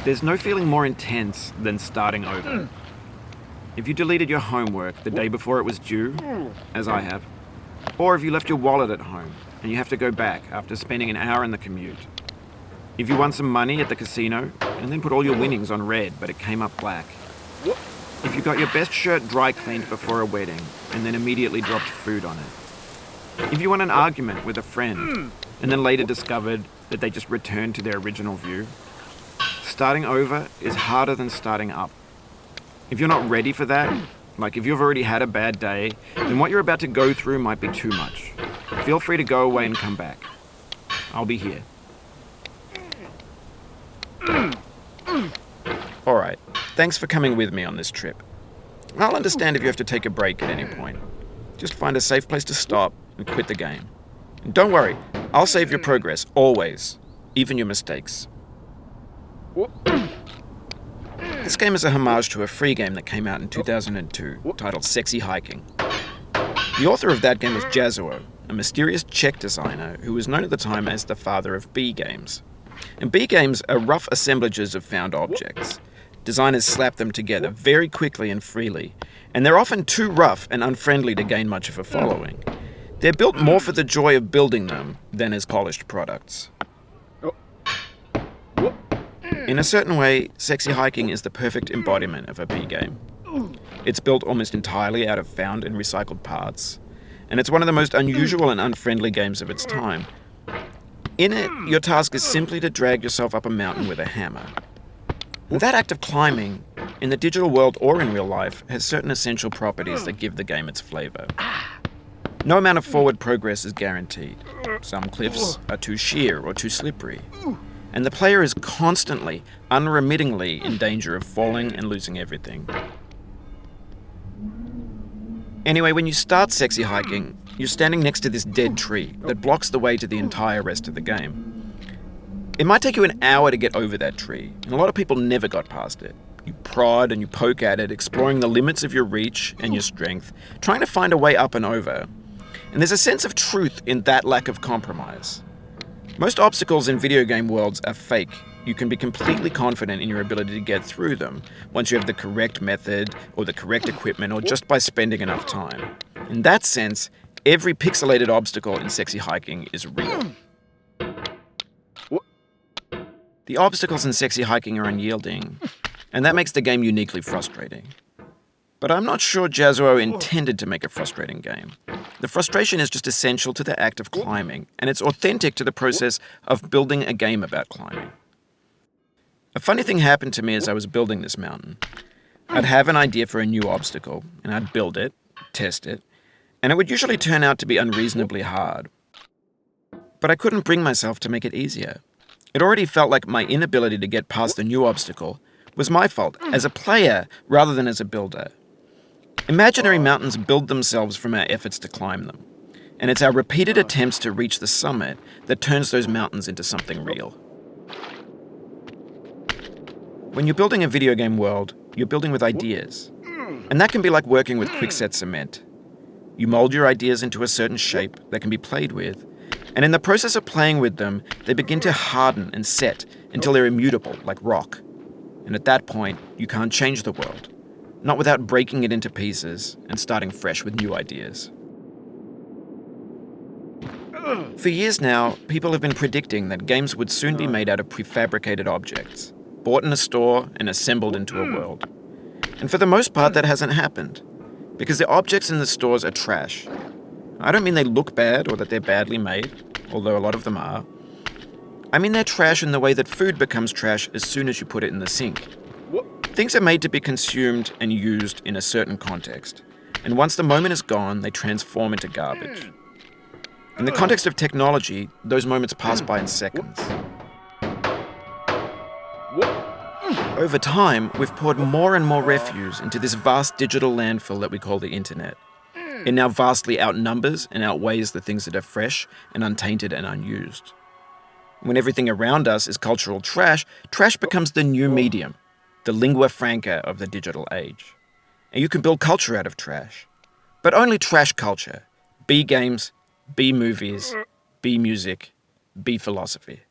There's no feeling more intense than starting over. If you deleted your homework the day before it was due, as I have, or if you left your wallet at home and you have to go back after spending an hour in the commute. If you won some money at the casino and then put all your winnings on red but it came up black. If you got your best shirt dry cleaned before a wedding and then immediately dropped food on it. If you won an argument with a friend and then later discovered that they just returned to their original view. Starting over is harder than starting up. If you're not ready for that, like if you've already had a bad day, then what you're about to go through might be too much. Feel free to go away and come back. I'll be here. Alright, thanks for coming with me on this trip. I'll understand if you have to take a break at any point. Just find a safe place to stop and quit the game. And don't worry, I'll save your progress, always. Even your mistakes. This game is a homage to a free game that came out in 2002, titled Sexy Hiking. The author of that game was Jazzuo, a mysterious Czech designer who was known at the time as the father of B games. And B games are rough assemblages of found objects. Designers slap them together very quickly and freely, and they're often too rough and unfriendly to gain much of a following. They're built more for the joy of building them than as polished products. In a certain way, Sexy Hiking is the perfect embodiment of a B game. It's built almost entirely out of found and recycled parts, and it's one of the most unusual and unfriendly games of its time. In it, your task is simply to drag yourself up a mountain with a hammer. And that act of climbing, in the digital world or in real life, has certain essential properties that give the game its flavor. No amount of forward progress is guaranteed. Some cliffs are too sheer or too slippery. And the player is constantly, unremittingly in danger of falling and losing everything. Anyway, when you start Sexy Hiking, you're standing next to this dead tree that blocks the way to the entire rest of the game. It might take you an hour to get over that tree, and a lot of people never got past it. You prod and you poke at it, exploring the limits of your reach and your strength, trying to find a way up and over. And there's a sense of truth in that lack of compromise. Most obstacles in video game worlds are fake. You can be completely confident in your ability to get through them once you have the correct method or the correct equipment or just by spending enough time. In that sense, every pixelated obstacle in Sexy Hiking is real. The obstacles in Sexy Hiking are unyielding, and that makes the game uniquely frustrating. But I'm not sure Jazzuo intended to make a frustrating game. The frustration is just essential to the act of climbing, and it's authentic to the process of building a game about climbing. A funny thing happened to me as I was building this mountain. I'd have an idea for a new obstacle, and I'd build it, test it, and it would usually turn out to be unreasonably hard. But I couldn't bring myself to make it easier. It already felt like my inability to get past the new obstacle was my fault as a player rather than as a builder. Imaginary mountains build themselves from our efforts to climb them, and it's our repeated attempts to reach the summit that turns those mountains into something real. When you're building a video game world, you're building with ideas, and that can be like working with quickset cement. You mold your ideas into a certain shape that can be played with, and in the process of playing with them, they begin to harden and set until they're immutable, like rock. And at that point, you can't change the world. Not without breaking it into pieces and starting fresh with new ideas. For years now, people have been predicting that games would soon be made out of prefabricated objects, bought in a store and assembled into a world. And for the most part, that hasn't happened, because the objects in the stores are trash. I don't mean they look bad or that they're badly made, although a lot of them are. I mean they're trash in the way that food becomes trash as soon as you put it in the sink. Things are made to be consumed and used in a certain context, and once the moment is gone, they transform into garbage. In the context of technology, those moments pass by in seconds. Over time, we've poured more and more refuse into this vast digital landfill that we call the internet. It now vastly outnumbers and outweighs the things that are fresh and untainted and unused. When everything around us is cultural trash, trash becomes the new medium, the lingua franca of the digital age. And you can build culture out of trash. But only trash culture. B games, B movies, B music, B philosophy.